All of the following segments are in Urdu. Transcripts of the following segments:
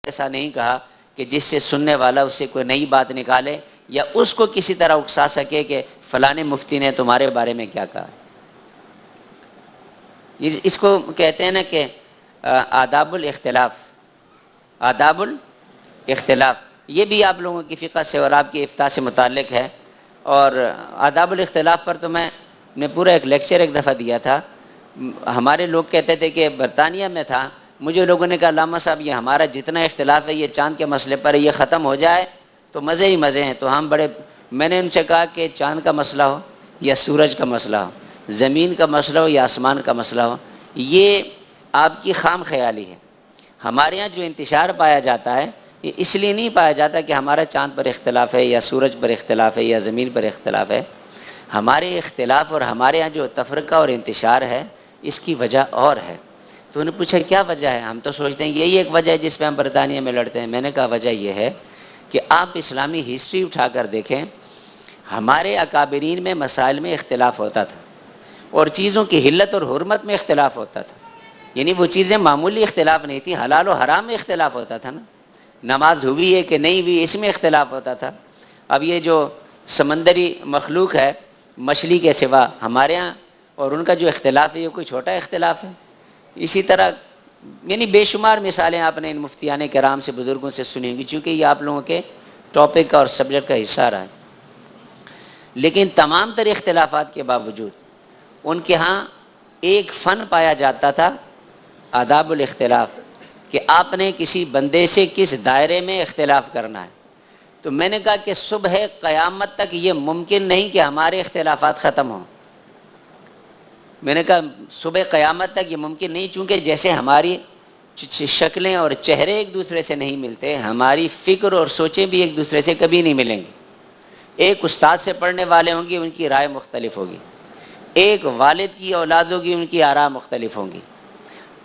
ایسا نہیں کہا کہ جس سے سننے والا اسے کوئی نئی بات نکالے یا اس کو کسی طرح اکسا سکے کہ فلانے مفتی نے تمہارے بارے میں کیا کہا۔ اس کو کہتے ہیں نا کہ آداب الاختلاف، آداب الاختلاف، یہ بھی آپ لوگوں کی فقہ سے اور آپ کی افتاء سے متعلق ہے۔ اور آداب الاختلاف پر تو میں نے پورا ایک لیکچر ایک دفعہ دیا تھا۔ ہمارے لوگ کہتے تھے کہ برطانیہ میں تھا، مجھے لوگوں نے کہا علامہ صاحب یہ ہمارا جتنا اختلاف ہے یہ چاند کے مسئلے پر ہے، یہ ختم ہو جائے تو مزے ہی مزے ہیں۔ تو ہم میں نے ان سے کہا کہ چاند کا مسئلہ ہو یا سورج کا مسئلہ ہو، زمین کا مسئلہ ہو یا آسمان کا مسئلہ ہو، یہ آپ کی خام خیالی ہے۔ ہمارے یہاں جو انتشار پایا جاتا ہے یہ اس لیے نہیں پایا جاتا کہ ہمارا چاند پر اختلاف ہے یا سورج پر اختلاف ہے یا زمین پر اختلاف ہے۔ ہمارے اختلاف اور ہمارے یہاں جو تفرقہ اور انتشار ہے اس کی وجہ اور ہے۔ تو انہوں نے پوچھا کیا وجہ ہے؟ ہم تو سوچتے ہیں یہی ایک وجہ ہے جس پہ ہم برطانیہ میں لڑتے ہیں۔ میں نے کہا وجہ یہ ہے کہ آپ اسلامی ہسٹری اٹھا کر دیکھیں، ہمارے اکابرین میں مسائل میں اختلاف ہوتا تھا اور چیزوں کی حلت اور حرمت میں اختلاف ہوتا تھا، یعنی وہ چیزیں معمولی اختلاف نہیں تھیں، حلال و حرام میں اختلاف ہوتا تھا نا، نماز ہوئی ہے کہ نہیں ہوئی اس میں اختلاف ہوتا تھا۔ اب یہ جو سمندری مخلوق ہے مچھلی کے سوا، ہمارے ہاں اور ان کا جو اختلاف ہے یہ کوئی چھوٹا اختلاف ہے۔ اسی طرح یعنی بے شمار مثالیں آپ نے ان مفتیان کرام سے بزرگوں سے سنی ہوں گی، چونکہ یہ آپ لوگوں کے ٹاپک کا اور سبجیکٹ کا حصہ رہا ہے۔ لیکن تمام تر اختلافات کے باوجود ان کے ہاں ایک فن پایا جاتا تھا، آداب الاختلاف، کہ آپ نے کسی بندے سے کس دائرے میں اختلاف کرنا ہے۔ تو میں نے کہا کہ صبح قیامت تک یہ ممکن نہیں کہ ہمارے اختلافات ختم ہوں۔ میں نے کہا صبح قیامت تک یہ ممکن نہیں، چونکہ جیسے ہماری شکلیں اور چہرے ایک دوسرے سے نہیں ملتے، ہماری فکر اور سوچیں بھی ایک دوسرے سے کبھی نہیں ملیں گی۔ ایک استاد سے پڑھنے والے ہوں گے ان کی رائے مختلف ہوگی، ایک والد کی اولاد ہوگی ان کی آراء مختلف ہوں گی،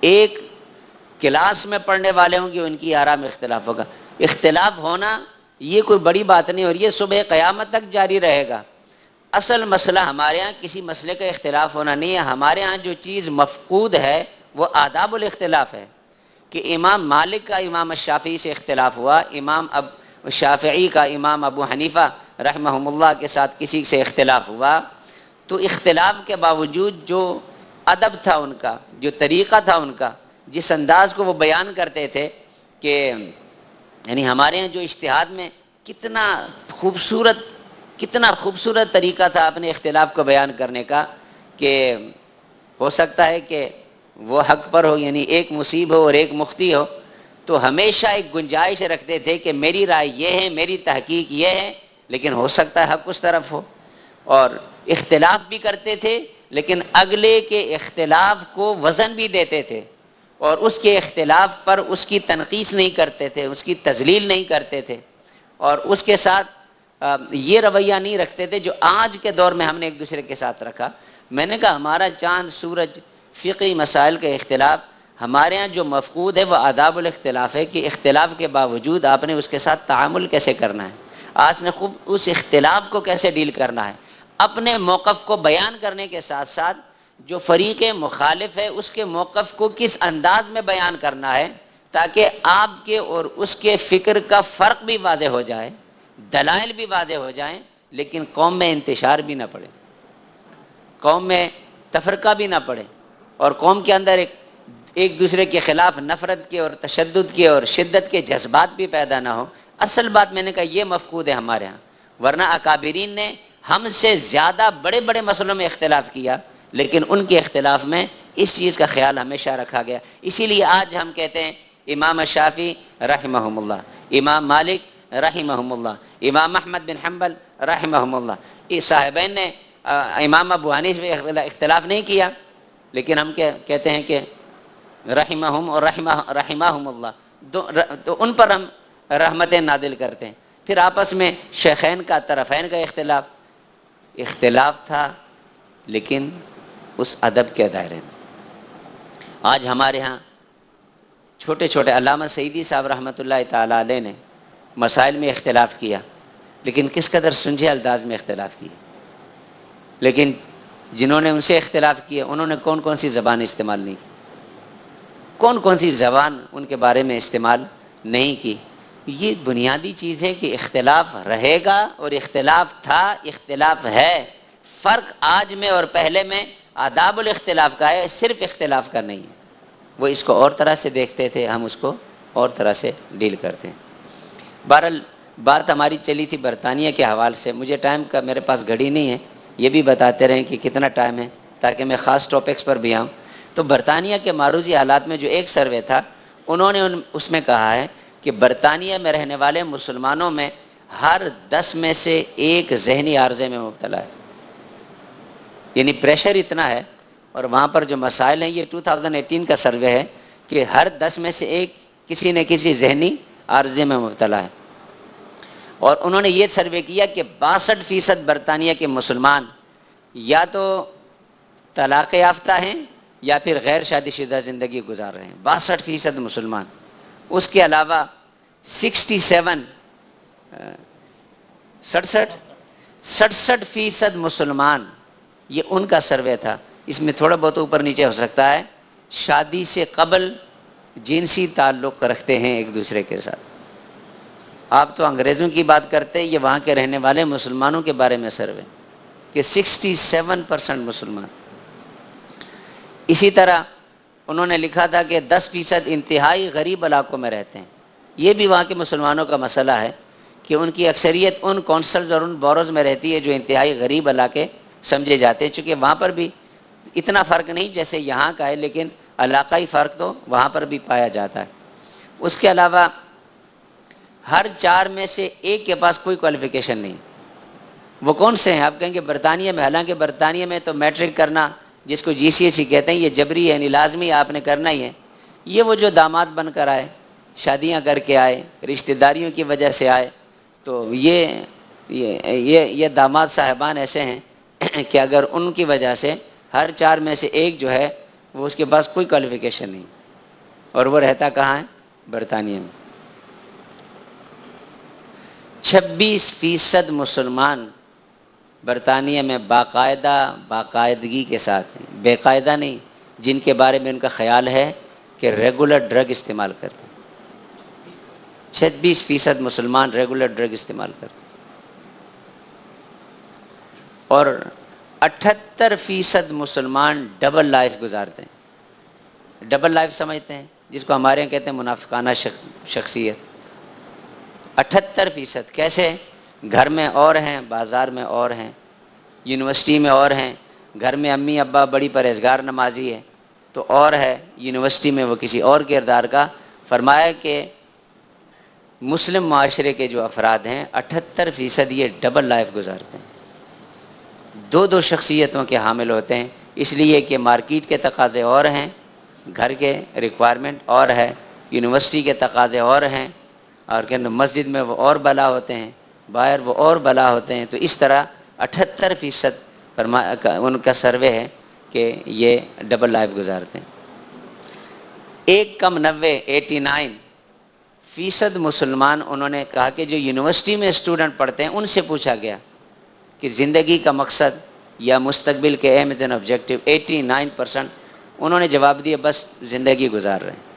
ایک کلاس میں پڑھنے والے ہوں گے ان کی آراء میں اختلاف ہوگا۔ اختلاف ہونا یہ کوئی بڑی بات نہیں اور یہ صبح قیامت تک جاری رہے گا۔ اصل مسئلہ ہمارے ہاں کسی مسئلے کا اختلاف ہونا نہیں ہے، ہمارے ہاں جو چیز مفقود ہے وہ آداب الاختلاف ہے، کہ امام مالک کا امام الشافعی سے اختلاف ہوا، امام شافعی کا امام ابو حنیفہ رحمہم اللہ کے ساتھ کسی سے اختلاف ہوا، تو اختلاف کے باوجود جو ادب تھا ان کا، جو طریقہ تھا ان کا، جس انداز کو وہ بیان کرتے تھے، کہ یعنی ہمارے یہاں جو اجتہاد میں کتنا خوبصورت طریقہ تھا اپنے اختلاف کو بیان کرنے کا، کہ ہو سکتا ہے کہ وہ حق پر ہو، یعنی ایک مصیب ہو اور ایک مختی ہو، تو ہمیشہ ایک گنجائش رکھتے تھے کہ میری رائے یہ ہے، میری تحقیق یہ ہے، لیکن ہو سکتا ہے حق اس طرف ہو۔ اور اختلاف بھی کرتے تھے لیکن اگلے کے اختلاف کو وزن بھی دیتے تھے، اور اس کے اختلاف پر اس کی تنقیص نہیں کرتے تھے، اس کی تذلیل نہیں کرتے تھے، اور اس کے ساتھ یہ رویہ نہیں رکھتے تھے جو آج کے دور میں ہم نے ایک دوسرے کے ساتھ رکھا۔ میں نے کہا ہمارا چاند سورج فقہی مسائل کا اختلاف ہمارے ہاں جو مفقود ہے وہ آداب الاختلاف ہے، کہ اختلاف کے باوجود آپ نے اس کے ساتھ تعامل کیسے کرنا ہے، آپ نے خوب اس اختلاف کو کیسے ڈیل کرنا ہے، اپنے موقف کو بیان کرنے کے ساتھ ساتھ جو فریق مخالف ہے اس کے موقف کو کس انداز میں بیان کرنا ہے، تاکہ آپ کے اور اس کے فکر کا فرق بھی واضح ہو جائے، دلائل بھی واضح ہو جائیں، لیکن قوم میں انتشار بھی نہ پڑے، قوم میں تفرقہ بھی نہ پڑے، اور قوم کے اندر ایک دوسرے کے خلاف نفرت کے اور تشدد کے اور شدت کے جذبات بھی پیدا نہ ہو۔ اصل بات میں نے کہا یہ مفقود ہے ہمارے ہاں، ورنہ اکابرین نے ہم سے زیادہ بڑے بڑے مسئلوں میں اختلاف کیا، لیکن ان کے اختلاف میں اس چیز کا خیال ہمیشہ رکھا گیا۔ اسی لیے آج ہم کہتے ہیں امام شافعی رحمہم اللہ، امام مالک رحمہم اللہ، امام احمد بن حنبل رحمہم اللہ، اس صاحبین نے امام ابو حنیفہ سے اختلاف نہیں کیا، لیکن ہم کہتے ہیں کہ رحمہم اور رحمہم اللہ، تو ان پر ہم رحمتیں نازل کرتے ہیں۔ پھر آپس میں شیخین کا طرفین کا اختلاف تھا، لیکن اس ادب کے دائرے میں۔ آج ہمارے ہاں چھوٹے چھوٹے علامہ سعیدی صاحب رحمۃ اللہ تعالی علیہ نے مسائل میں اختلاف کیا، لیکن کس قدر سنجھے انداز میں اختلاف کیا، لیکن جنہوں نے ان سے اختلاف کیا انہوں نے کون سی زبان استعمال نہیں کی، کون سی زبان ان کے بارے میں استعمال نہیں کی۔ یہ بنیادی چیز ہے کہ اختلاف رہے گا، اور اختلاف تھا، اختلاف ہے۔ فرق آج میں اور پہلے میں آداب الاختلاف کا ہے، صرف اختلاف کا نہیں ہے۔ وہ اس کو اور طرح سے دیکھتے تھے، ہم اس کو اور طرح سے ڈیل کرتے ہیں۔ بہرحال بات ہماری چلی تھی برطانیہ کے حوالے سے۔ مجھے ٹائم کا، میرے پاس گھڑی نہیں ہے، یہ بھی بتاتے رہیں کہ کتنا ٹائم ہے تاکہ میں خاص ٹاپکس پر بھی آؤں۔ تو برطانیہ کے معروضی حالات میں جو ایک سروے تھا، انہوں نے اس میں کہا ہے کہ برطانیہ میں رہنے والے مسلمانوں میں ہر 10 میں سے ایک ذہنی عارضے میں مبتلا ہے۔ یعنی پریشر اتنا ہے، اور وہاں پر جو مسائل ہیں، یہ 2018 کا سروے ہے کہ ہر 10 میں سے ایک کسی نہ کسی ذہنی عارضے میں مبتلا ہے۔ اور انہوں نے یہ سروے کیا کہ 62% برطانیہ کے مسلمان یا تو طلاق یافتہ ہیں یا پھر غیر شادی شدہ زندگی گزار رہے ہیں، 62% مسلمان۔ اس کے علاوہ 67% مسلمان، یہ ان کا سروے تھا۔ اس میں تھوڑا بہت اوپر نیچے ہو سکتا ہے، شادی سے قبل جنسی تعلق رکھتے ہیں ایک دوسرے کے ساتھ۔ آپ تو انگریزوں کی بات کرتے ہیں، یہ وہاں کے رہنے والے مسلمانوں کے بارے میں سروے کہ 67% مسلمان۔ اسی طرح انہوں نے لکھا تھا کہ 10% انتہائی غریب علاقوں میں رہتے ہیں۔ یہ بھی وہاں کے مسلمانوں کا مسئلہ ہے کہ ان کی اکثریت ان کونسلز اور ان بوروز میں رہتی ہے جو انتہائی غریب علاقے سمجھے جاتے ہیں، چونکہ وہاں پر بھی اتنا فرق نہیں جیسے یہاں کا ہے، لیکن علاقائی فرق تو وہاں پر بھی پایا جاتا ہے۔ اس کے علاوہ ہر 4 میں سے ایک کے پاس کوئی کوالیفیکیشن نہیں۔ وہ کون سے ہیں؟ آپ کہیں گے برطانیہ میں، حالانکہ برطانیہ میں تو میٹرک کرنا، جس کو جی سی ایس سی کہتے ہیں، یہ جبری ہے، یعنی لازمی آپ نے کرنا ہی ہے۔ یہ وہ جو داماد بن کر آئے، شادیاں کر کے آئے، رشتہ داریوں کی وجہ سے آئے، تو یہ داماد صاحبان ایسے ہیں کہ اگر ان کی وجہ سے ہر 4 میں سے ایک جو ہے وہ اس کے پاس کوئی کوالیفیکیشن نہیں، اور وہ رہتا کہاں ہے؟ برطانیہ میں۔ 26% مسلمان برطانیہ میں باقاعدگی کے ساتھ ہیں، بے قاعدہ نہیں، جن کے بارے میں ان کا خیال ہے کہ ریگولر ڈرگ استعمال کرتے ہیں۔ 26% مسلمان ریگولر ڈرگ استعمال کرتے ہیں، اور 78% مسلمان ڈبل لائف گزارتے ہیں۔ ڈبل لائف سمجھتے ہیں، جس کو ہمارے یہاں کہتے ہیں منافقانہ شخصیت۔ 78%۔ کیسے؟ گھر میں اور ہیں، بازار میں اور ہیں، یونیورسٹی میں اور ہیں۔ گھر میں امی ابا بڑی پرہیزگار نمازی ہے تو اور ہے، یونیورسٹی میں وہ کسی اور کردار کا۔ فرمایا کہ مسلم معاشرے کے جو افراد ہیں 78% یہ ڈبل لائف گزارتے ہیں، دو شخصیتوں کے حامل ہوتے ہیں، اس لیے کہ مارکیٹ کے تقاضے اور ہیں، گھر کے ریکوائرمنٹ اور ہے، یونیورسٹی کے تقاضے اور ہیں، اور کہ مسجد میں وہ اور بلا ہوتے ہیں، باہر وہ اور بلا ہوتے ہیں۔ تو اس طرح 78% ان کا سروے ہے کہ یہ ڈبل لائف گزارتے ہیں۔ 89% مسلمان، انہوں نے کہا کہ جو یونیورسٹی میں اسٹوڈنٹ پڑھتے ہیں ان سے پوچھا گیا کہ زندگی کا مقصد یا مستقبل کے ایم از این آبجیکٹو، 89% انہوں نے جواب دیا بس زندگی گزار رہے ہیں۔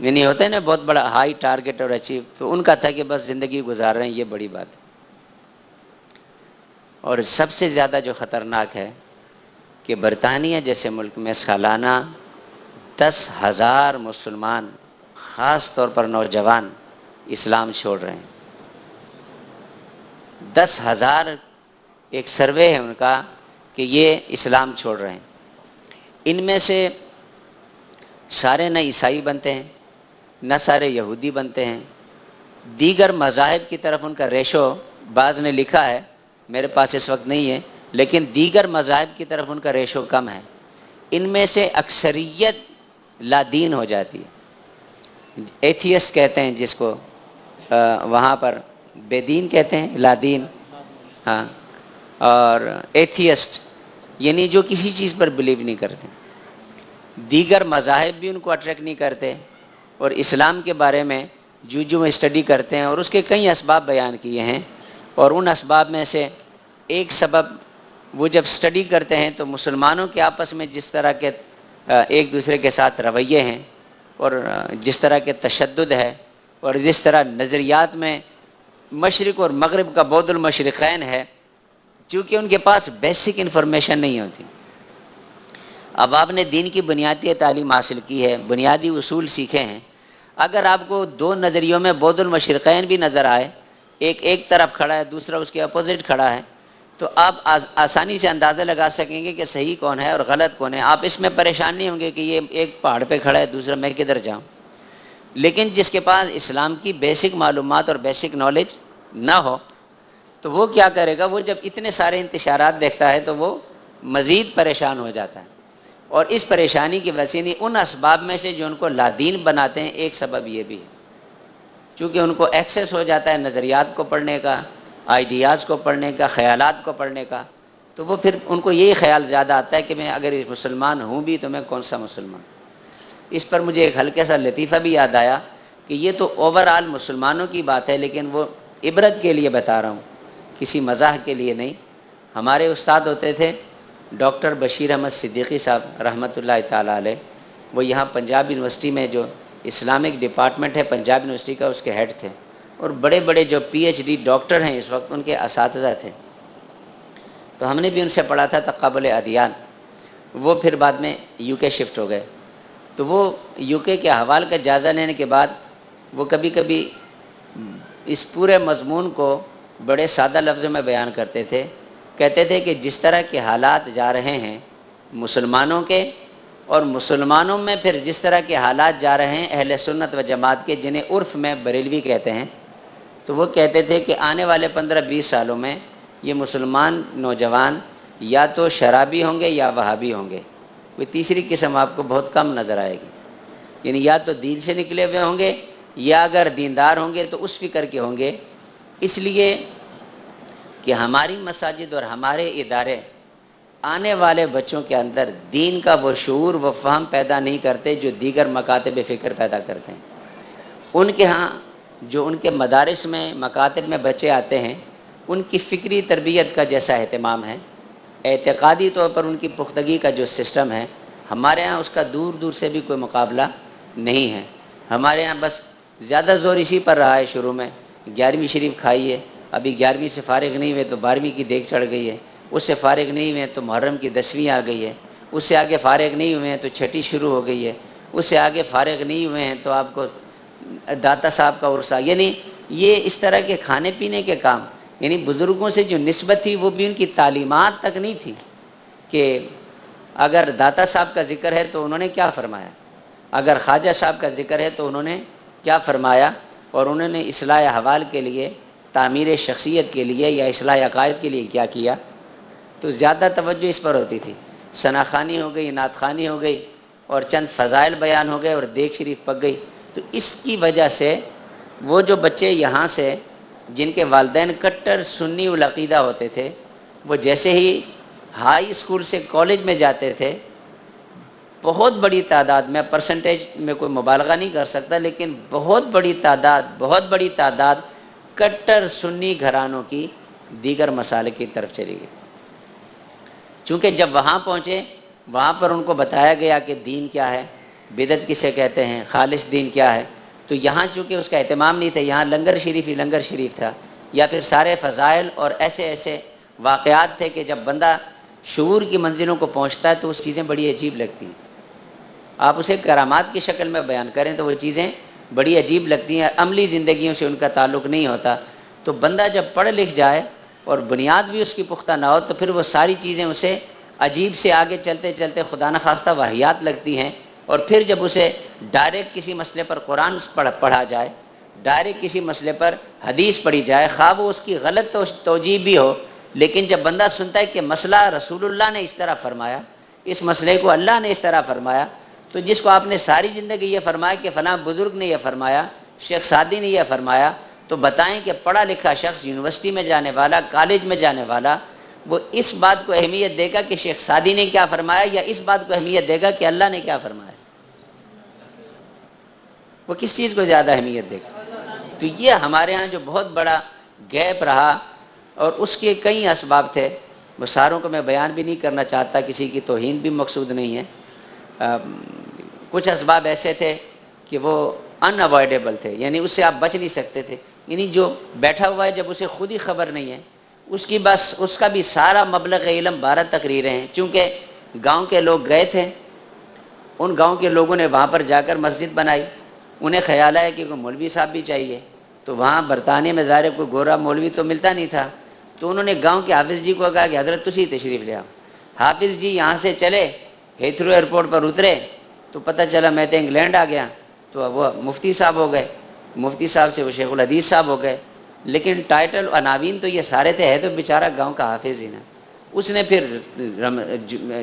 یعنی ہوتا ہے نا بہت بڑا ہائی ٹارگٹ اور اچیو، تو ان کا تھا کہ بس زندگی گزار رہے ہیں، یہ بڑی بات ہے۔ اور سب سے زیادہ جو خطرناک ہے کہ برطانیہ جیسے ملک میں سالانہ 10,000 مسلمان، خاص طور پر نوجوان، اسلام چھوڑ رہے ہیں۔ 10,000 ایک سروے ہے ان کا کہ یہ اسلام چھوڑ رہے ہیں۔ ان میں سے سارے نہ عیسائی بنتے ہیں، نہ سارے یہودی بنتے ہیں، دیگر مذاہب کی طرف ان کا ریشو، بعض نے لکھا ہے، میرے پاس اس وقت نہیں ہے، لیکن دیگر مذاہب کی طرف ان کا ریشو کم ہے۔ ان میں سے اکثریت لا دین ہو جاتی ہے، ایتھیسٹ کہتے ہیں جس کو، وہاں پر بے دین کہتے ہیں، لا دین، ہاں، اور ایتھیسٹ یعنی جو کسی چیز پر بلیو نہیں کرتے۔ دیگر مذاہب بھی ان کو اٹریکٹ نہیں کرتے، اور اسلام کے بارے میں جو اسٹڈی کرتے ہیں، اور اس کے کئی اسباب بیان کیے ہیں، اور ان اسباب میں سے ایک سبب وہ جب اسٹڈی کرتے ہیں تو مسلمانوں کے آپس میں جس طرح کے ایک دوسرے کے ساتھ رویے ہیں، اور جس طرح کے تشدد ہے اور جس طرح نظریات میں مشرق اور مغرب کا بعد المشرقین ہے، چونکہ ان کے پاس بیسک انفارمیشن نہیں ہوتی۔ اب آپ نے دین کی بنیادی تعلیم حاصل کی ہے، بنیادی اصول سیکھے ہیں، اگر آپ کو دو نظریوں میں بعد المشرقین بھی نظر آئے، ایک طرف کھڑا ہے، دوسرا اس کے اپوزٹ کھڑا ہے، تو آپ آسانی سے اندازہ لگا سکیں گے کہ صحیح کون ہے اور غلط کون ہے۔ آپ اس میں پریشان نہیں ہوں گے کہ یہ ایک پہاڑ پہ کھڑا ہے، دوسرا میں کدھر جاؤں۔ لیکن جس کے پاس اسلام کی بیسک معلومات اور بیسک نالج نہ ہو تو وہ کیا کرے گا؟ وہ جب اتنے سارے انتشارات دیکھتا ہے تو وہ مزید پریشان ہو جاتا ہے، اور اس پریشانی کی وجہ سے ان اسباب میں سے جو ان کو لادین بناتے ہیں، ایک سبب یہ بھی ہے، چونکہ ان کو ایکسیس ہو جاتا ہے نظریات کو پڑھنے کا، آئیڈیاز کو پڑھنے کا، خیالات کو پڑھنے کا، تو وہ پھر ان کو یہی خیال زیادہ آتا ہے کہ میں اگر مسلمان ہوں بھی تو میں کون سا مسلمان۔ اس پر مجھے ایک ہلکا سا لطیفہ بھی یاد آیا کہ یہ تو اوورآل مسلمانوں کی بات ہے، لیکن وہ عبرت کے لیے بتا رہا ہوں، کسی مزاح کے لیے نہیں۔ ہمارے استاد ہوتے تھے ڈاکٹر بشیر احمد صدیقی صاحب رحمۃ اللہ تعالیٰ علیہ، وہ یہاں پنجاب یونیورسٹی میں جو اسلامک ڈپارٹمنٹ ہے پنجاب یونیورسٹی کا، اس کے ہیڈ تھے، اور بڑے بڑے جو پی ایچ ڈی ڈاکٹر ہیں اس وقت ان کے اساتذہ تھے۔ تو ہم نے بھی ان سے پڑھا تھا تقابل ادیان۔ وہ پھر بعد میں یو کے شفٹ ہو گئے، تو وہ یو کے احوال کا جائزہ لینے کے بعد وہ کبھی کبھی اس پورے مضمون کو بڑے سادہ لفظوں میں بیان کرتے تھے، کہتے تھے کہ جس طرح کے حالات جا رہے ہیں مسلمانوں کے، اور مسلمانوں میں پھر جس طرح کے حالات جا رہے ہیں اہل سنت و جماعت کے، جنہیں عرف میں بریلوی کہتے ہیں، تو وہ کہتے تھے کہ آنے والے 15-20 سالوں میں یہ مسلمان نوجوان یا تو شرابی ہوں گے یا وہابی ہوں گے، کوئی تیسری قسم آپ کو بہت کم نظر آئے گی، یعنی یا تو دین سے نکلے ہوئے ہوں گے یا اگر دیندار ہوں گے تو اس فکر کے ہوں گے، اس لیے کہ ہماری مساجد اور ہمارے ادارے آنے والے بچوں کے اندر دین کا وہ شعور و فہم پیدا نہیں کرتے جو دیگر مکاتب فکر پیدا کرتے ہیں۔ ان کے ہاں جو ان کے مدارس میں مکاتب میں بچے آتے ہیں، ان کی فکری تربیت کا جیسا اہتمام ہے، اعتقادی طور پر ان کی پختگی کا جو سسٹم ہے، ہمارے ہاں اس کا دور دور سے بھی کوئی مقابلہ نہیں ہے۔ ہمارے ہاں بس زیادہ زور اسی پر رہا ہے، شروع میں 11ویں شریف کھائیے، ابھی 11ویں سے فارغ نہیں ہوئے تو 12ویں کی دیکھ چڑھ گئی ہے، اس سے فارغ نہیں ہوئے تو محرم کی 10ویں آ گئی ہے، اس سے آگے فارغ نہیں ہوئے ہیں تو چھٹی شروع ہو گئی ہے، اس سے آگے فارغ نہیں ہوئے ہیں تو آپ کو داتا صاحب کا عرصہ، یعنی یہ اس طرح کے کھانے پینے کے کام، یعنی بزرگوں سے جو نسبت تھی وہ بھی ان کی تعلیمات تک نہیں تھی کہ اگر داتا صاحب کا ذکر ہے تو انہوں نے کیا فرمایا، اگر خواجہ صاحب کا ذکر ہے تو انہوں نے کیا فرمایا، اور انہوں نے اصلاح احوال کے لیے، تعمیر شخصیت کے لیے یا اصلاح عقائد کے لیے کیا کیا۔ تو زیادہ توجہ اس پر ہوتی تھی، ثناخوانی ہو گئی، نعت خوانی ہو گئی، اور چند فضائل بیان ہو گئے اور دیکھ شریف پک گئی۔ تو اس کی وجہ سے وہ جو بچے یہاں سے جن کے والدین کٹر سنی العقیدہ ہوتے تھے، وہ جیسے ہی ہائی اسکول سے کالج میں جاتے تھے، بہت بڑی تعداد، میں پرسنٹیج میں کوئی مبالغہ نہیں کر سکتا، لیکن بہت بڑی تعداد کٹر سنی گھرانوں کی دیگر مسالک کی طرف چلی گئی، چونکہ جب وہاں پہنچے وہاں پر ان کو بتایا گیا کہ دین کیا ہے، بدعت کسے کہتے ہیں، خالص دین کیا ہے، تو یہاں چونکہ اس کا اہتمام نہیں تھا، یہاں لنگر شریف ہی لنگر شریف تھا، یا پھر سارے فضائل اور ایسے ایسے واقعات تھے کہ جب بندہ شعور کی منزلوں کو پہنچتا ہے تو اس چیزیں بڑی عجیب لگتی ہیں، آپ اسے کرامات کی شکل میں بیان کریں تو وہ چیزیں بڑی عجیب لگتی ہیں، عملی زندگیوں سے ان کا تعلق نہیں ہوتا۔ تو بندہ جب پڑھ لکھ جائے اور بنیاد بھی اس کی پختہ نہ ہو تو پھر وہ ساری چیزیں اسے عجیب سے آگے چلتے چلتے خدا نخواستہ واہیات لگتی ہیں، اور پھر جب اسے ڈائریکٹ کسی مسئلے پر قرآن پڑھا جائے، ڈائریکٹ کسی مسئلے پر حدیث پڑھی جائے، خواہ وہ اس کی غلط توجیہ بھی ہو، لیکن جب بندہ سنتا ہے کہ مسئلہ رسول اللہ نے اس طرح فرمایا، اس مسئلے کو اللہ نے اس طرح فرمایا، تو جس کو آپ نے ساری زندگی یہ فرمایا کہ فلاں بزرگ نے یہ فرمایا، شیخ سعدی نے یہ فرمایا، تو بتائیں کہ پڑھا لکھا شخص یونیورسٹی میں جانے والا، کالج میں جانے والا، وہ اس بات کو اہمیت دے گا کہ شیخ سعدی نے کیا فرمایا، یا اس بات کو اہمیت دے گا کہ اللہ نے کیا فرمایا؟ وہ کس چیز کو زیادہ اہمیت دے گا؟ تو یہ ہمارے ہاں جو بہت بڑا گیپ رہا، اور اس کے کئی اسباب تھے، وہ ساروں کو میں بیان بھی نہیں کرنا چاہتا، کسی کی توہین بھی مقصود نہیں ہے۔ کچھ اسباب ایسے تھے کہ وہ ان اوائڈیبل تھے، یعنی اس سے آپ بچ نہیں سکتے تھے. یعنی جو بیٹھا ہوا ہے جب اسے خود ہی خبر نہیں ہے، اس کی بس اس کا بھی سارا مبلغ علم 12 تقریریں ہیں. چونکہ گاؤں کے لوگ گئے تھے، ان گاؤں کے لوگوں نے وہاں پر جا کر مسجد بنائی. انہیں خیال آیا کہ کوئی مولوی صاحب بھی چاہیے. تو وہاں برطانیہ میں ظاہر کوئی گورا مولوی تو ملتا نہیں تھا، تو انہوں نے گاؤں کے حافظ جی کو کہا کہ حضرت تسی تشریف لے آؤ. حافظ جی یہاں سے چلے، ہیتھرو ایئرپورٹ پر اترے تو پتہ چلا میں تو انگلینڈ آ گیا. تو وہ مفتی صاحب ہو گئے، مفتی صاحب سے وہ شیخ الحدیث صاحب ہو گئے. لیکن ٹائٹل عناوین تو یہ سارے تھے، ہے تو بیچارہ گاؤں کا حافظ ہی نا. اس نے پھر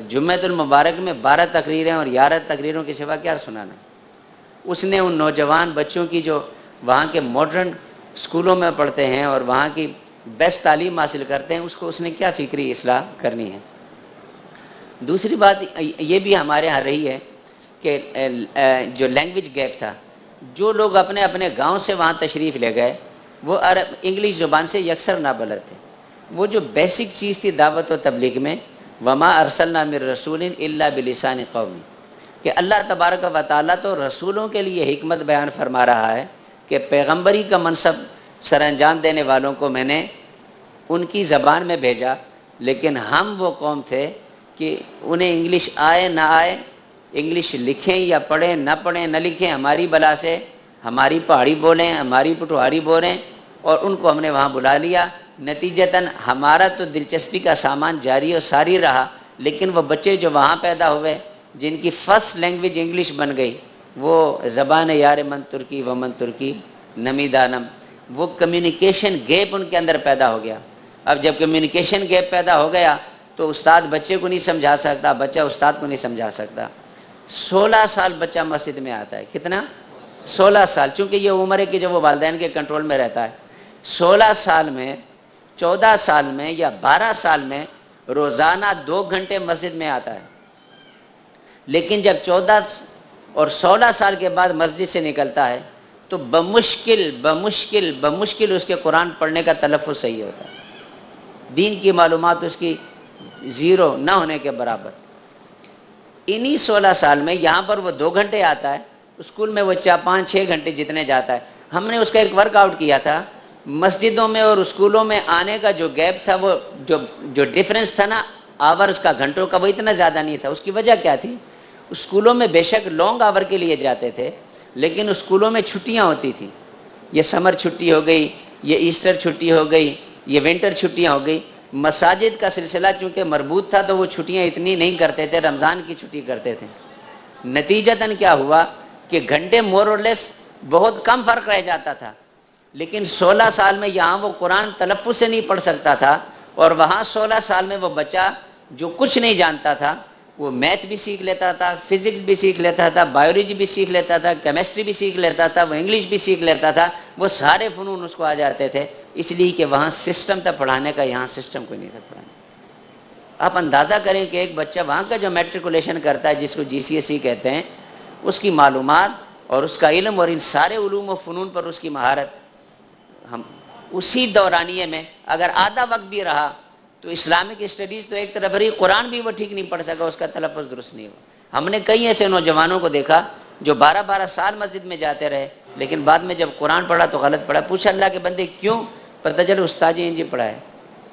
جمعۃ المبارک میں 12 تقریریں اور 11 تقریروں کے سوا کیا سنانا. اس نے ان نوجوان بچوں کی جو وہاں کے ماڈرن اسکولوں میں پڑھتے ہیں اور وہاں کی بیسٹ تعلیم حاصل کرتے ہیں، اس نے کیا فکری اصلاح کرنی ہے. دوسری بات یہ بھی ہمارے ہاں رہی ہے کہ جو لینگویج گیپ تھا، جو لوگ اپنے اپنے گاؤں سے وہاں تشریف لے گئے وہ انگلش زبان سے یکسر نابلد تھے. وہ جو بیسک چیز تھی دعوت و تبلیغ میں، وما ارسلنا من رسول الا بلسان قومی، کہ اللہ تبارک و تعالیٰ تو رسولوں کے لیے حکمت بیان فرما رہا ہے کہ پیغمبری کا منصب سر انجام دینے والوں کو میں نے ان کی زبان میں بھیجا. لیکن ہم وہ قوم تھے کہ انہیں انگلش آئے نہ آئے، انگلش لکھیں یا پڑھیں نہ پڑھیں نہ لکھیں، ہماری بلا سے ہماری پہاڑی بولیں، ہماری پٹواری بولیں، اور ان کو ہم نے وہاں بلا لیا. نتیجتاً ہمارا تو دلچسپی کا سامان جاری اور ساری رہا، لیکن وہ بچے جو وہاں پیدا ہوئے جن کی فرسٹ لینگویج انگلش بن گئی، وہ زبان یار من ترکی و من ترکی نمی دانم، وہ کمیونیکیشن گیپ ان کے اندر پیدا ہو گیا. اب جب کمیونیکیشن گیپ پیدا ہو گیا تو استاد بچے کو نہیں سمجھا سکتا، بچہ استاد کو نہیں سمجھا سکتا. 16 سال بچہ مسجد میں آتا ہے. کتنا؟ 16 سال. چونکہ یہ عمر ہے کہ جب وہ والدین کے کنٹرول میں رہتا ہے. 16 سال میں، 14 سال میں یا 12 سال میں روزانہ 2 گھنٹے مسجد میں آتا ہے. لیکن جب 14 اور 16 سال کے بعد مسجد سے نکلتا ہے تو بمشکل اس کے قرآن پڑھنے کا تلفظ صحیح ہوتا ہے. دین کی معلومات اس کی زیرو نہ ہونے کے برابر. انہی 16 سال میں یہاں پر وہ 2 گھنٹے آتا ہے، اسکول میں وہ 5-6 گھنٹے جتنے جاتا ہے. ہم نے اس کا ایک ورک آؤٹ کیا تھا. مسجدوں میں اور اسکولوں میں آنے کا جو گیپ تھا، وہ جو ڈفرنس تھا نا آورز کا، گھنٹوں کا، وہ اتنا زیادہ نہیں تھا. اس کی وجہ کیا تھی؟ اسکولوں میں بے شک لانگ آور کے لیے جاتے تھے، لیکن اسکولوں میں چھٹیاں ہوتی تھیں. یہ سمر چھٹی ہو گئی، یہ ایسٹر چھٹی ہو گئی، یہ ونٹر چھٹیاں ہو گئی. مساجد کا سلسلہ چونکہ مربوط تھا تو وہ چھٹیاں اتنی نہیں کرتے تھے، رمضان کی چھٹی کرتے تھے. نتیجتاً کیا ہوا کہ گھنٹے مور اور لیس بہت کم فرق رہ جاتا تھا. لیکن 16 سال میں یہاں وہ قرآن تلفظ سے نہیں پڑھ سکتا تھا، اور وہاں 16 سال میں وہ بچہ جو کچھ نہیں جانتا تھا وہ میتھ بھی سیکھ لیتا تھا، فزکس بھی سیکھ لیتا تھا، بایولوجی بھی سیکھ لیتا تھا، کیمسٹری بھی سیکھ لیتا تھا، وہ انگلش بھی سیکھ لیتا تھا. وہ سارے فنون اس کو آ جاتے تھے، اس لیے کہ وہاں سسٹم تھا پڑھانے کا، یہاں سسٹم کوئی نہیں تھا پڑھانے. آپ اندازہ کریں کہ ایک بچہ وہاں کا جو میٹریکولیشن کرتا ہے، جس کو GCSE کہتے ہیں، اس کی معلومات اور اس کا علم اور ان سارے علوم و فنون پر اس کی مہارت، ہم اسی دورانیے میں اگر آدھا وقت بھی رہا تو اسلامک اسٹڈیز تو ایک طرف رہی، قرآن بھی وہ ٹھیک نہیں پڑھ سکا، اس کا تلفظ درست نہیں ہوا. ہم نے کئی ایسے نوجوانوں کو دیکھا جو 12 سال مسجد میں جاتے رہے، لیکن بعد میں جب قرآن پڑھا تو غلط پڑھا. پوچھا اللہ کے بندے کیوں؟ پتہ چلا استاد جی انجی پڑھا ہے.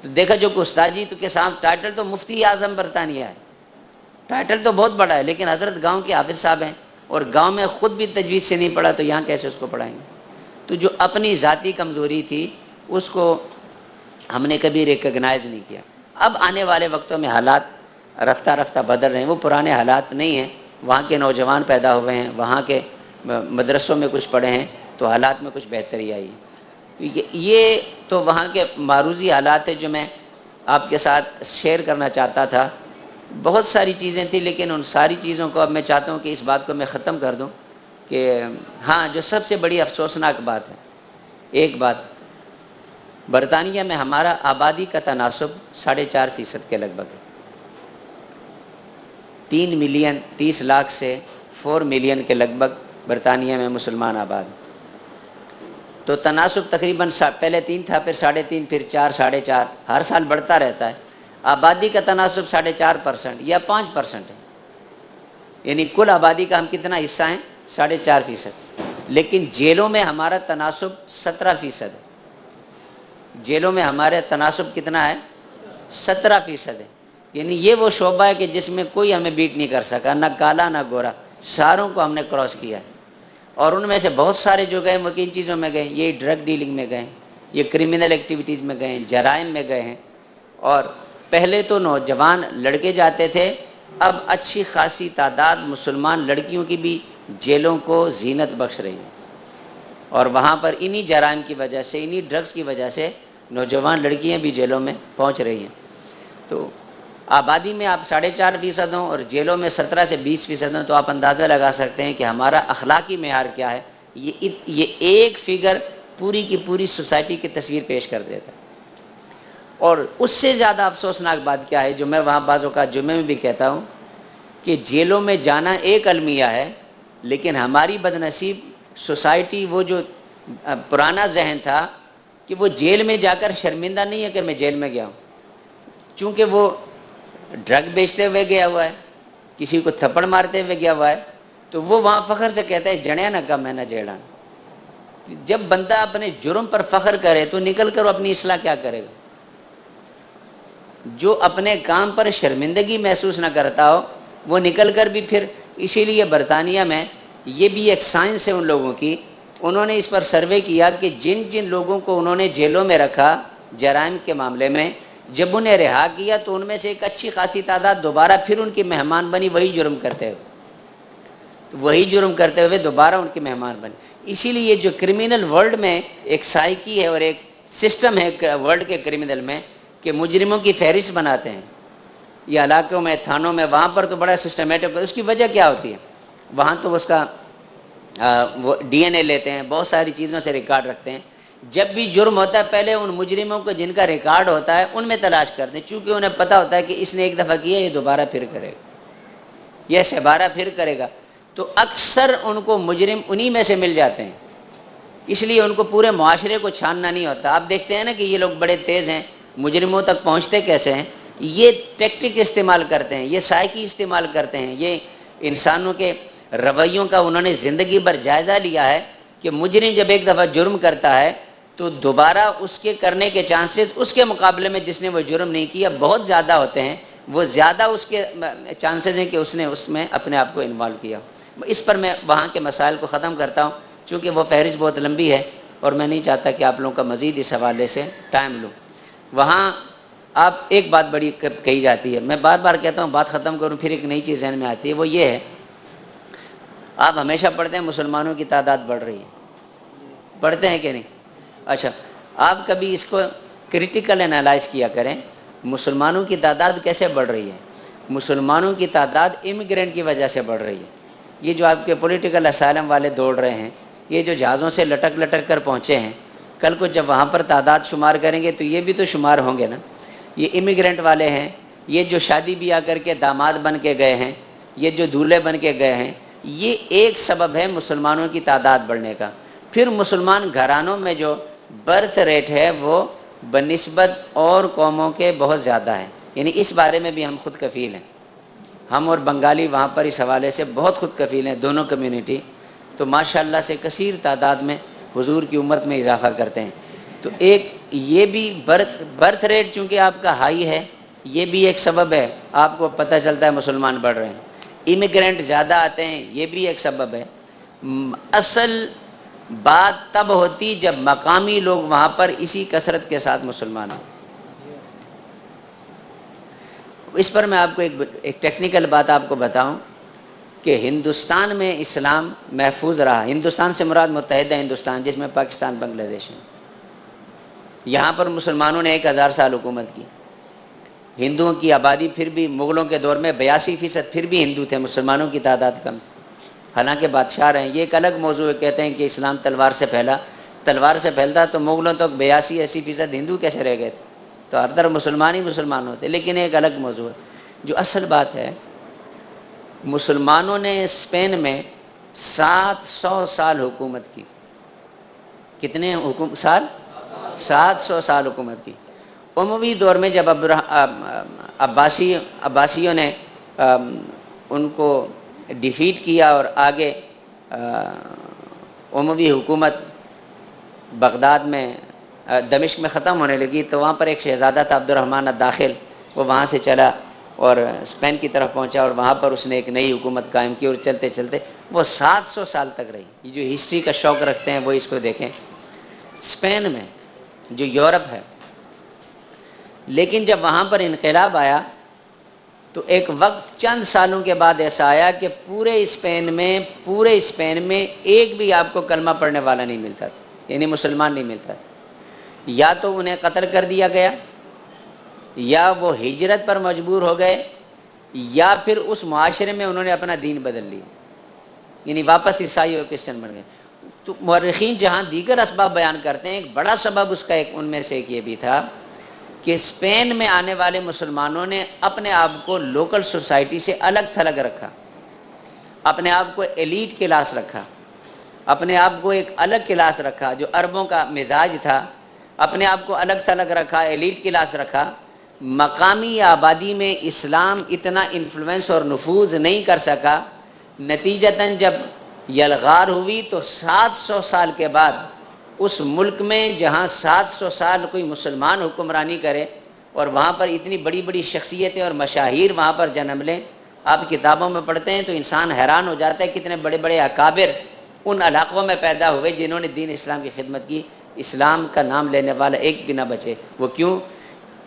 تو دیکھا جو کہ استاد جی تو کے سامنے ٹائٹل تو مفتی اعظم برطانیہ ہے، ٹائٹل تو بہت بڑا ہے، لیکن حضرت گاؤں کے حافظ صاحب ہیں اور گاؤں میں خود بھی تجوید سے نہیں پڑھا، تو یہاں کیسے اس کو پڑھائیں گے؟ تو جو اپنی ذاتی کمزوری تھی اس کو ہم نے کبھی ریکگنائز نہیں کیا. اب آنے والے وقتوں میں حالات رفتہ رفتہ بدل رہے ہیں، وہ پرانے حالات نہیں ہیں. وہاں کے نوجوان پیدا ہوئے ہیں، وہاں کے مدرسوں میں کچھ پڑھے ہیں تو حالات میں کچھ بہتری آئی ہے. یہ تو وہاں کے معروضی حالات ہیں جو میں آپ کے ساتھ شیئر کرنا چاہتا تھا. بہت ساری چیزیں تھیں، لیکن ان ساری چیزوں کو اب میں چاہتا ہوں کہ اس بات کو میں ختم کر دوں کہ ہاں، جو سب سے بڑی افسوسناک بات ہے، ایک بات، برطانیہ میں ہمارا آبادی کا تناسب 4.5% کے لگ بھگ ہے. 3 ملین 30 لاکھ سے 4 ملین کے لگ بھگ برطانیہ میں مسلمان آباد. تو تناسب تقریباً پہلے 3 تھا، پھر 3.5، پھر 4، 4.5، ہر سال بڑھتا رہتا ہے. آبادی کا تناسب 4.5% یا 5% ہے. یعنی کل آبادی کا ہم کتنا حصہ ہیں؟ 4.5%. لیکن جیلوں میں ہمارا تناسب 17% ہے. جیلوں میں ہمارا تناسب کتنا ہے؟ 17% ہے. یعنی یہ وہ شعبہ ہے کہ جس میں کوئی ہمیں بیٹ نہیں کر سکا، نہ کالا نہ گورا، ساروں کو ہم نے کراس کیا ہے. اور ان میں سے بہت سارے جو گئے وہ کن چیزوں میں گئے؟ یہ ڈرگ ڈیلنگ میں گئے، یہ کرمنل ایکٹیویٹیز میں گئے ہیں، جرائم میں گئے ہیں. اور پہلے تو نوجوان لڑکے جاتے تھے، اب اچھی خاصی تعداد مسلمان لڑکیوں کی بھی جیلوں کو زینت بخش رہی ہے. اور وہاں پر انہی جرائم کی وجہ سے، انہی ڈرگس کی وجہ سے نوجوان لڑکیاں بھی جیلوں میں پہنچ رہی ہیں. تو آبادی میں آپ 4.5% ہوں اور جیلوں میں 17 سے 20% ہوں، تو آپ اندازہ لگا سکتے ہیں کہ ہمارا اخلاقی معیار کیا ہے. یہ ایک فگر پوری کی پوری سوسائٹی کی تصویر پیش کر دیتا ہے. اور اس سے زیادہ افسوسناک بات کیا ہے، جو میں وہاں بعض اوقات جمعے میں بھی کہتا ہوں، کہ جیلوں میں جانا ایک المیہ ہے، لیکن ہماری بدنصیب سوسائٹی، وہ جو پرانا ذہن تھا کہ وہ جیل میں جا کر شرمندہ نہیں ہے کہ میں جیل میں گیا ہوں، چونکہ وہ ڈرگ بیچتے ہوئے گیا ہوا ہے، کسی کو تھپڑ مارتے ہوئے گیا ہوا ہے، تو وہ وہاں فخر سے کہتا ہے جڑیا نہ کا میں نہ جیڑا. جب بندہ اپنے جرم پر فخر کرے تو نکل کر اپنی اصلاح کیا کرے گا؟ جو اپنے کام پر شرمندگی محسوس نہ کرتا ہو وہ نکل کر بھی پھر، اسی لیے برطانیہ میں یہ بھی ایک سائنس ہے ان لوگوں کی، انہوں نے اس پر سروے کیا کہ جن جن لوگوں کو انہوں نے جیلوں میں رکھا جرائم کے معاملے میں، جب انہیں رہا کیا تو ان میں سے ایک اچھی خاصی تعداد دوبارہ پھر ان کی مہمان بنی، وہی جرم کرتے ہوئے، تو وہی جرم کرتے ہوئے دوبارہ ان کی مہمان بنی. اسی لیے جو کرمنل ورلڈ میں ایک سائیکی ہے اور ایک سسٹم ہے ورلڈ کے کرمنل میں کہ مجرموں کی فہرست بناتے ہیں، یہ علاقوں میں، تھانوں میں، وہاں پر تو بڑا سسٹمیٹک. اس کی وجہ کیا ہوتی ہے؟ وہاں تو اس کا وہ ڈی این اے لیتے ہیں، بہت ساری چیزوں سے ریکارڈ رکھتے ہیں. جب بھی جرم ہوتا ہے پہلے ان مجرموں کو جن کا ریکارڈ ہوتا ہے ان میں تلاش کرتے ہیں، چونکہ انہیں پتہ ہوتا ہے کہ اس نے ایک دفعہ کیا، یہ دوبارہ پھر کرے گا، یہ سبارہ پھر کرے گا، تو اکثر ان کو مجرم انہی میں سے مل جاتے ہیں. اس لیے ان کو پورے معاشرے کو چھاننا نہیں ہوتا. آپ دیکھتے ہیں نا کہ یہ لوگ بڑے تیز ہیں، مجرموں تک پہنچتے کیسے ہیں؟ یہ ٹیکٹک استعمال کرتے ہیں، یہ سائیکی استعمال کرتے ہیں، یہ انسانوں کے رویوں کا انہوں نے زندگی بھر جائزہ لیا ہے کہ مجرم جب ایک دفعہ جرم کرتا ہے تو دوبارہ اس کے کرنے کے چانسز اس کے مقابلے میں جس نے وہ جرم نہیں کیا بہت زیادہ ہوتے ہیں. وہ زیادہ اس کے چانسز ہیں کہ اس نے اس میں اپنے آپ کو انوالو کیا. اس پر میں وہاں کے مسائل کو ختم کرتا ہوں، چونکہ وہ فہرست بہت لمبی ہے اور میں نہیں چاہتا کہ آپ لوگوں کا مزید اس حوالے سے ٹائم لوں. وہاں آپ ایک بات بڑی کہی جاتی ہے، میں بار بار کہتا ہوں، بات ختم کروں پھر ایک نئی چیز ذہن میں آتی ہے، وہ یہ ہے، آپ ہمیشہ پڑھتے ہیں مسلمانوں کی تعداد بڑھ رہی ہے، پڑھتے ہیں کہ نہیں؟ اچھا، آپ کبھی اس کو کریٹیکل انالائز کیا کریں، مسلمانوں کی تعداد کیسے بڑھ رہی ہے؟ مسلمانوں کی تعداد امیگرینٹ کی وجہ سے بڑھ رہی ہے. یہ جو آپ کے پولیٹیکل اسائلم والے دوڑ رہے ہیں، یہ جو جہازوں سے لٹک لٹک کر پہنچے ہیں، کل کو جب وہاں پر تعداد شمار کریں گے تو یہ بھی تو شمار ہوں گے نا. یہ امیگرینٹ والے ہیں، یہ جو شادی بیاہ کر کے داماد بن کے گئے ہیں، یہ جو دولہے بن کے گئے ہیں، یہ ایک سبب ہے مسلمانوں کی تعداد بڑھنے کا. پھر مسلمان گھرانوں میں جو برتھ ریٹ ہے وہ بنسبت اور قوموں کے بہت زیادہ ہے، یعنی اس بارے میں بھی ہم خود کفیل ہیں. ہم اور بنگالی وہاں پر اس حوالے سے بہت خود کفیل ہیں، دونوں کمیونٹی. تو ماشاءاللہ سے کثیر تعداد میں حضور کی امت میں اضافہ کرتے ہیں. تو ایک یہ بھی برتھ ریٹ چونکہ آپ کا ہائی ہے، یہ بھی ایک سبب ہے، آپ کو پتہ چلتا ہے مسلمان بڑھ رہے ہیں. امیگرینٹ زیادہ آتے ہیں، یہ بھی ایک سبب ہے. اصل بات تب ہوتی جب مقامی لوگ وہاں پر اسی کثرت کے ساتھ مسلمان ہوں. اس پر میں آپ کو ایک ٹیکنیکل بات آپ کو بتاؤں کہ ہندوستان میں اسلام محفوظ رہا. ہندوستان سے مراد متحدہ ہندوستان، جس میں پاکستان، بنگلہ دیش ہے. یہاں پر مسلمانوں نے 1000 سال حکومت کی. ہندوؤں کی آبادی پھر بھی مغلوں کے دور میں 82% پھر بھی ہندو تھے، مسلمانوں کی تعداد کم تھی، حالانکہ بادشاہ رہے. یہ ایک الگ موضوع ہے، کہتے ہیں کہ اسلام تلوار سے پھیلا. تلوار سے پھیلتا تو مغلوں تک 82-80% ہندو کیسے رہ گئے تھے؟ تو ہر طرف مسلمان ہی مسلمان ہوتے. لیکن ایک الگ موضوع ہے. جو اصل بات ہے، مسلمانوں نے اسپین میں 700 سال حکومت کی. کتنے سال؟ 700 سال حکومت کی. اموی دور میں جب عباسیوں نے ان کو ڈیفیٹ کیا اور آگے اموی حکومت بغداد میں دمشق میں ختم ہونے لگی تو وہاں پر ایک شہزادہ تھا عبد الرحمن الداخل، وہ وہاں سے چلا اور اسپین کی طرف پہنچا اور وہاں پر اس نے ایک نئی حکومت قائم کی اور چلتے چلتے وہ 700 سال تک رہی۔ یہ جو ہسٹری کا شوق رکھتے ہیں وہ اس کو دیکھیں، اسپین میں جو یورپ ہے، لیکن جب وہاں پر انقلاب آیا تو ایک وقت چند سالوں کے بعد ایسا آیا کہ پورے اسپین میں ایک بھی آپ کو کلمہ پڑھنے والا نہیں ملتا تھا، یعنی مسلمان نہیں ملتا تھا۔ یا تو انہیں قتل کر دیا گیا، یا وہ ہجرت پر مجبور ہو گئے، یا پھر اس معاشرے میں انہوں نے اپنا دین بدل لیا، یعنی واپس عیسائی اور کرسچن بن گئے۔ تو مورخین جہاں دیگر اسباب بیان کرتے ہیں، ایک بڑا سبب اس کا ان میں سے ایک یہ بھی تھا کہ اسپین میں آنے والے مسلمانوں نے اپنے آپ کو لوکل سوسائٹی سے الگ تھلگ رکھا، اپنے آپ کو ایلیٹ کلاس رکھا، اپنے آپ کو ایک الگ کلاس رکھا جو عربوں کا مزاج تھا، اپنے آپ کو الگ تھلگ رکھا، ایلیٹ کلاس رکھا۔ مقامی آبادی میں اسلام اتنا انفلوئنس اور نفوذ نہیں کر سکا، نتیجتاً جب یلغار ہوئی تو 700 سال کے بعد اس ملک میں جہاں 700 سال کوئی مسلمان حکمرانی کرے اور وہاں پر اتنی بڑی بڑی شخصیتیں اور مشاہیر وہاں پر جنم لیں، آپ کتابوں میں پڑھتے ہیں تو انسان حیران ہو جاتا ہے کتنے بڑے بڑے اکابر ان علاقوں میں پیدا ہوئے جنہوں نے دین اسلام کی خدمت کی، اسلام کا نام لینے والا ایک بھی نہ بچے۔ وہ کیوں؟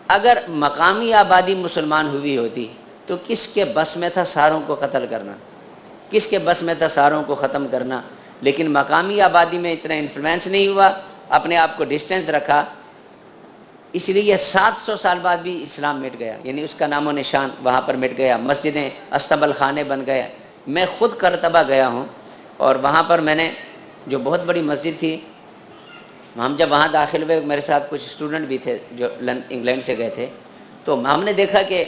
اگر مقامی آبادی مسلمان ہوئی ہوتی تو کس کے بس میں تھا ساروں کو قتل کرنا، کس کے بس میں تھا ساروں کو ختم کرنا؟ لیکن مقامی آبادی میں اتنا انفلوئنس نہیں ہوا، اپنے آپ کو ڈسٹینس رکھا، اس لیے 700 سال بعد بھی اسلام مٹ گیا، یعنی اس کا نام و نشان وہاں پر مٹ گیا، مسجدیں استبل خانے بن گئے۔ میں خود کرتبہ گیا ہوں اور وہاں پر میں نے جو بہت بڑی مسجد تھی، ہم جب وہاں داخل ہوئے، میرے ساتھ کچھ اسٹوڈنٹ بھی تھے جو انگلینڈ سے گئے تھے، تو ہم نے دیکھا کہ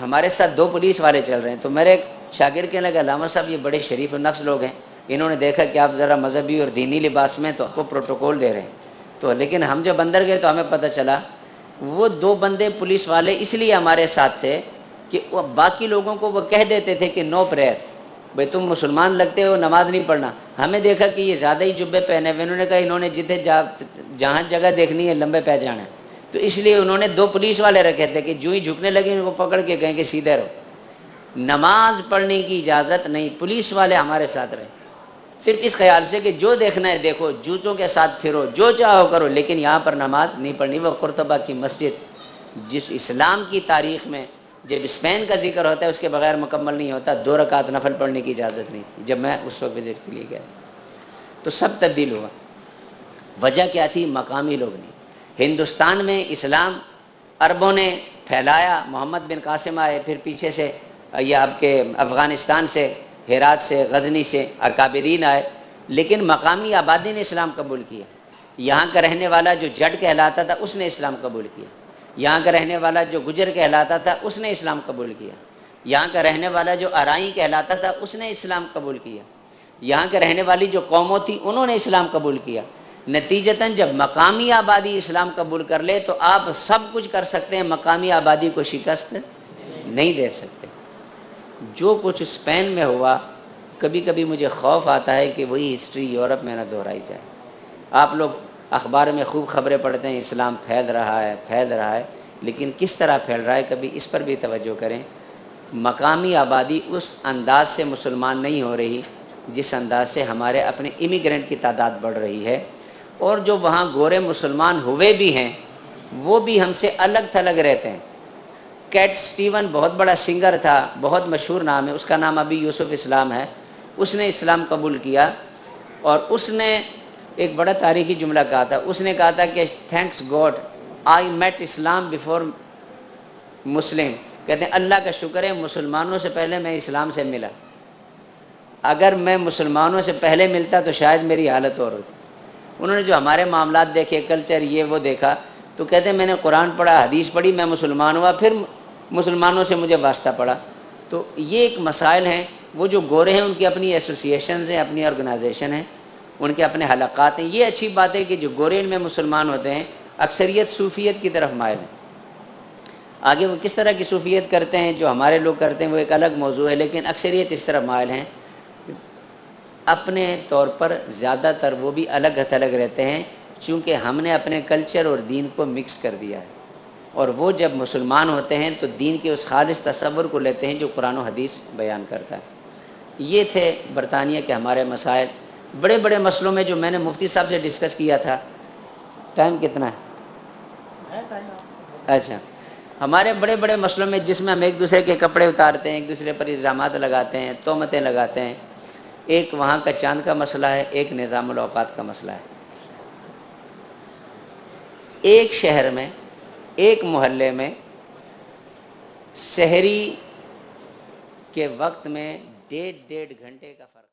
ہمارے ساتھ 2 پولیس والے چل رہے ہیں، تو میرے ایک شاگرد کہنے لگا علامہ صاحب یہ بڑے شریف النفس لوگ ہیں، انہوں نے دیکھا کہ آپ ذرا مذہبی اور دینی لباس میں تو آپ کو پروٹوکول دے رہے ہیں۔ تو لیکن ہم جب اندر گئے تو ہمیں پتہ چلا وہ 2 بندے پولیس والے اس لیے ہمارے ساتھ تھے کہ وہ باقی لوگوں کو وہ کہہ دیتے تھے کہ نو پریئر، بھئی تم مسلمان لگتے ہو، نماز نہیں پڑھنا۔ ہمیں دیکھا کہ یہ زیادہ ہی جبے پہنے ہوئے، انہوں نے کہا انہوں نے جتنے جہاں جگہ دیکھنی ہے لمبے پہ جانا ہے، تو اس لیے انہوں نے 2 پولیس والے رکھے تھے کہ جو ہی جھکنے لگے ان کو پکڑ کے کہیں کہ سیدھے رہو، نماز پڑھنے کی اجازت نہیں۔ پولیس والے ہمارے ساتھ رہے صرف اس خیال سے کہ جو دیکھنا ہے دیکھو، جوتوں کے ساتھ پھرو، جو چاہو کرو، لیکن یہاں پر نماز نہیں پڑھنی۔ وہ قرطبہ کی مسجد جس اسلام کی تاریخ میں جب اسپین کا ذکر ہوتا ہے اس کے بغیر مکمل نہیں ہوتا، 2 رکعت نفل پڑھنے کی اجازت نہیں تھی جب میں اس وقت وزٹ کے لیے گیا۔ تو سب تبدیل ہوا۔ وجہ کیا تھی؟ مقامی لوگ نہیں۔ ہندوستان میں اسلام عربوں نے پھیلایا، محمد بن قاسم آئے، پھر پیچھے سے یہ آپ کے افغانستان سے، ہرات سے، غزنی سے اکابرین آئے، لیکن مقامی آبادی نے اسلام قبول کیا۔ یہاں کا رہنے والا جو جٹ کہلاتا تھا اس نے اسلام قبول کیا، یہاں کا رہنے والا جو گجر کہلاتا تھا اس نے اسلام قبول کیا، یہاں کا رہنے والا جو ارائی کہلاتا تھا اس نے اسلام قبول کیا، یہاں کے رہنے والی جو قوموں تھی انہوں نے اسلام قبول کیا۔ نتیجتاً جب مقامی آبادی اسلام قبول کر لے تو آپ سب کچھ کر سکتے ہیں، مقامی آبادی کو شکست نہیں دے سکتے۔ جو کچھ اسپین میں ہوا، کبھی کبھی مجھے خوف آتا ہے کہ وہی ہسٹری یورپ میں نہ دہرائی جائے۔ آپ لوگ اخبار میں خوب خبریں پڑھتے ہیں اسلام پھیل رہا ہے، لیکن کس طرح پھیل رہا ہے کبھی اس پر بھی توجہ کریں۔ مقامی آبادی اس انداز سے مسلمان نہیں ہو رہی جس انداز سے ہمارے اپنے امیگرینٹ کی تعداد بڑھ رہی ہے، اور جو وہاں گورے مسلمان ہوئے بھی ہیں وہ بھی ہم سے الگ تھلگ رہتے ہیں۔ کیٹ سٹیون بہت بڑا سنگر تھا، بہت مشہور نام ہے، اس کا نام ابھی یوسف اسلام ہے، اس نے اسلام قبول کیا اور اس نے ایک بڑا تاریخی جملہ کہا تھا، اس نے کہا تھا کہ thanks God I met Islam before Muslim, کہتے ہیں اللہ کا شکر ہے مسلمانوں سے پہلے میں اسلام سے ملا، اگر میں مسلمانوں سے پہلے ملتا تو شاید میری حالت اور ہوتی۔ انہوں نے جو ہمارے معاملات دیکھے، کلچر یہ وہ دیکھا، تو کہتے ہیں میں نے قرآن پڑھا، حدیث پڑھی، میں مسلمان ہوا، پھر مسلمانوں سے مجھے واسطہ پڑا۔ تو یہ ایک مسائل ہیں۔ وہ جو گورے ہیں ان کی اپنی ایسوسیشنز ہیں، اپنی آرگنائزیشن ہیں، ان کے اپنے حلقات ہیں۔ یہ اچھی بات ہے کہ جو گورے ان میں مسلمان ہوتے ہیں اکثریت صوفیت کی طرف مائل ہیں۔ آگے وہ کس طرح کی صوفیت کرتے ہیں جو ہمارے لوگ کرتے ہیں وہ ایک الگ موضوع ہے، لیکن اکثریت اس طرف مائل ہیں۔ اپنے طور پر زیادہ تر وہ بھی الگ تھلگ رہتے ہیں، چونکہ ہم نے اپنے کلچر اور دین کو مکس کر دیا ہے، اور وہ جب مسلمان ہوتے ہیں تو دین کے اس خالص تصور کو لیتے ہیں جو قرآن و حدیث بیان کرتا ہے۔ یہ تھے برطانیہ کے ہمارے مسائل۔ بڑے بڑے مسئلوں میں جو میں نے مفتی صاحب سے ڈسکس کیا تھا، ٹائم کتنا ہے؟ اچھا، ہمارے بڑے بڑے مسئلوں میں جس میں ہم ایک دوسرے کے کپڑے اتارتے ہیں، ایک دوسرے پر الزامات لگاتے ہیں، تہمتیں لگاتے ہیں، ایک وہاں کا چاند کا مسئلہ ہے، ایک نظام الاوقات کا مسئلہ ہے۔ ایک شہر میں، ایک محلے میں سحری کے وقت میں 1.5 گھنٹے کا فرق